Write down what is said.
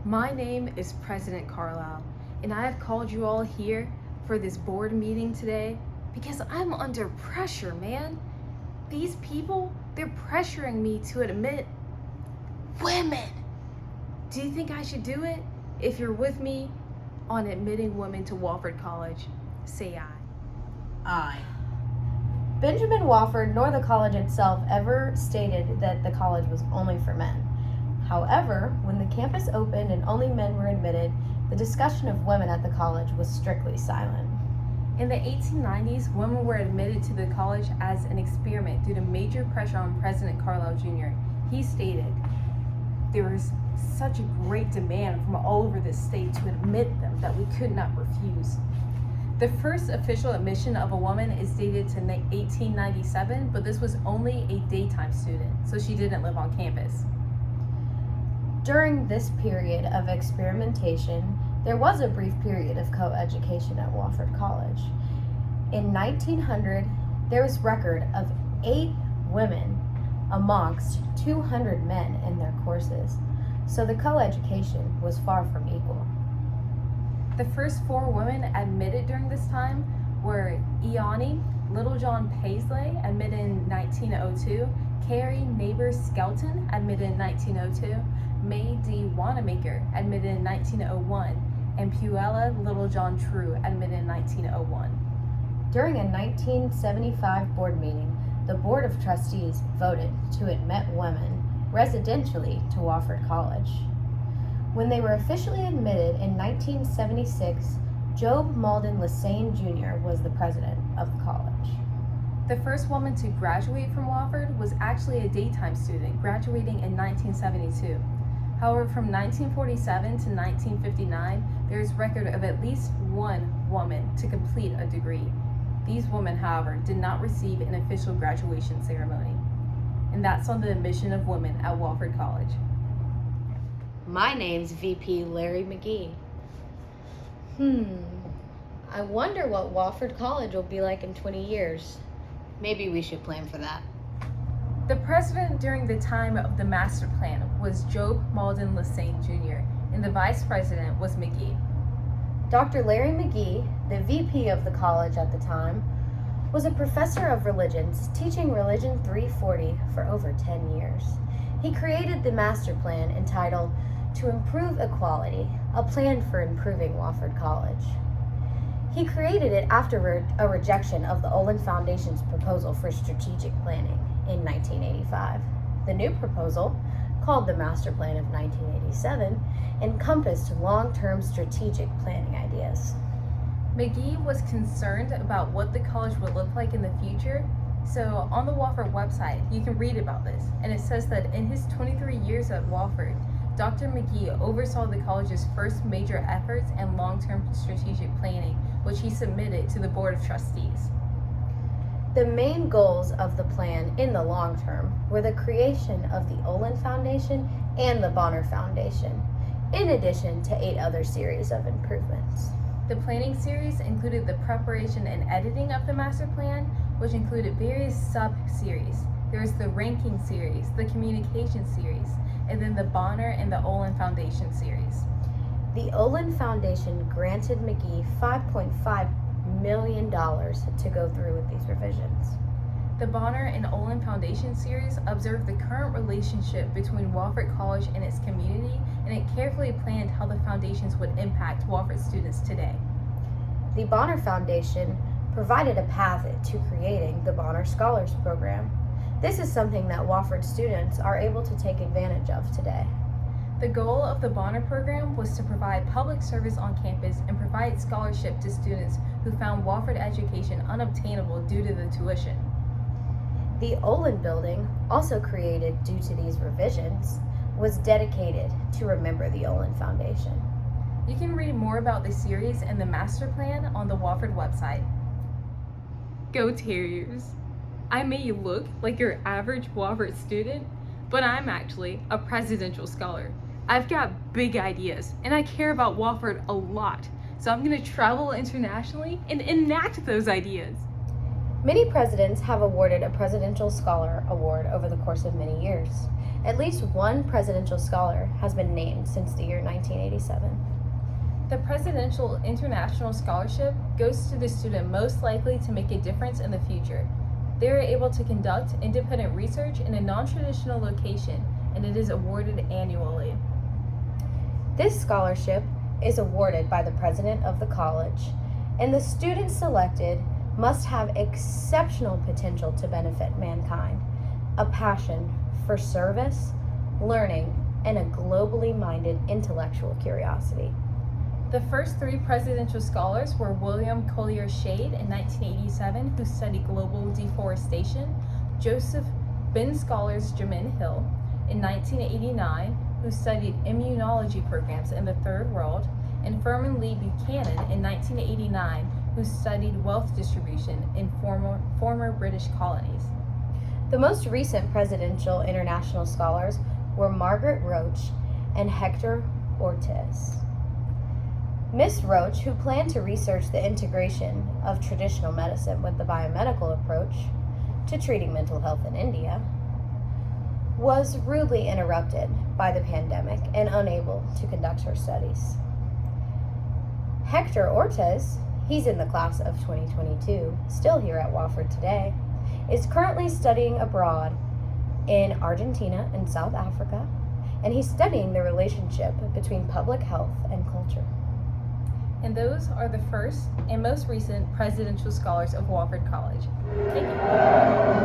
My name is President Carlisle, and I have called you all here for this board meeting today because I'm under pressure, man. These people, they're pressuring me to admit women. Do you think I should do it? If you're with me on admitting women to Wofford College, say aye. Aye. Benjamin Wofford nor the college itself ever stated that the college was only for men. However, when the campus opened and only men were admitted, the discussion of women at the college was strictly silent. In the 1890s, women were admitted to the college as an experiment due to major pressure on President Carlisle Jr. He stated, "There was such a great demand from all over the state to admit them that we could not refuse." The first official admission of a woman is dated to 1897, but this was only a daytime student, so she didn't live on campus. During this period of experimentation, there was a brief period of co-education at Wofford College. In 1900, there was record of 8 women amongst 200 men in their courses, so the co-education was far from equal. The first 4 women admitted during this time were Tiana Littlejohn Paisley, admitted in 1902, Carrie Neighbor Skelton, admitted in 1902, May D. Wanamaker, admitted in 1901, and Puella Littlejohn True, admitted in 1901. During a 1975 board meeting, the Board of Trustees voted to admit women residentially to Wofford College. When they were officially admitted in 1976, Job Malden Lassane Jr. was the president of the college. The first woman to graduate from Wofford was actually a daytime student, graduating in 1972. However, from 1947 to 1959, there is record of at least one woman to complete a degree. These women, however, did not receive an official graduation ceremony. And that's on the admission of women at Wofford College. My name's VP Larry McGee. I wonder what Wofford College will be like in 20 years. Maybe we should plan for that. The president during the time of the master plan was Job Malden Lassane Jr., and the vice president was McGee. Dr. Larry McGee, the VP of the college at the time, was a professor of religions, teaching Religion 340 for over 10 years. He created the master plan entitled "To Improve Equality, a Plan for Improving Wofford College." He created it after a rejection of the Olin Foundation's proposal for strategic planning in 1985. The new proposal, called the Master Plan of 1987, encompassed long-term strategic planning ideas. McGee was concerned about what the college would look like in the future, so on the Wofford website, you can read about this, and it says that in his 23 years at Wofford, Dr. McGee oversaw the college's first major efforts and long-term strategic planning, which he submitted to the Board of Trustees. The main goals of the plan in the long term were the creation of the Olin Foundation and the Bonner Foundation, in addition to 8 other series of improvements. The planning series included the preparation and editing of the master plan, which included various sub-series. There was the ranking series, the communication series, and then the Bonner and the Olin Foundation series. The Olin Foundation granted McGee $5.5 million to go through with these revisions. The Bonner and Olin Foundation series observed the current relationship between Wofford College and its community, and it carefully planned how the foundations would impact Wofford students today. The Bonner Foundation provided a path to creating the Bonner Scholars Program. This is something that Wofford students are able to take advantage of today. The goal of the Bonner program was to provide public service on campus and provide scholarship to students who found Wofford education unobtainable due to the tuition. The Olin building, also created due to these revisions, was dedicated to remember the Olin Foundation. You can read more about the series and the master plan on the Wofford website. Go Terriers! I may look like your average Wofford student, but I'm actually a presidential scholar. I've got big ideas, and I care about Wofford a lot, so I'm going to travel internationally and enact those ideas. Many presidents have awarded a Presidential Scholar Award over the course of many years. At least one presidential scholar has been named since the year 1987. The Presidential International Scholarship goes to the student most likely to make a difference in the future. They are able to conduct independent research in a non-traditional location, and it is awarded annually. This scholarship is awarded by the president of the college, and the students selected must have exceptional potential to benefit mankind, a passion for service, learning, and a globally minded intellectual curiosity. The first three presidential scholars were William Collier Shade in 1987, who studied global deforestation, Joseph Ben Scholars Jamin Hill in 1989, who studied immunology programs in the Third World, and Furman Lee Buchanan in 1989, who studied wealth distribution in former British colonies. The most recent presidential international scholars were Margaret Roach and Hector Ortiz. Miss Roach, who planned to research the integration of traditional medicine with the biomedical approach to treating mental health in India, was rudely interrupted by the pandemic and unable to conduct her studies. Hector Ortiz, he's in the class of 2022, still here at Wofford today, is currently studying abroad in Argentina and South Africa, and he's studying the relationship between public health and culture. And those are the first and most recent presidential scholars of Wofford College. Thank you.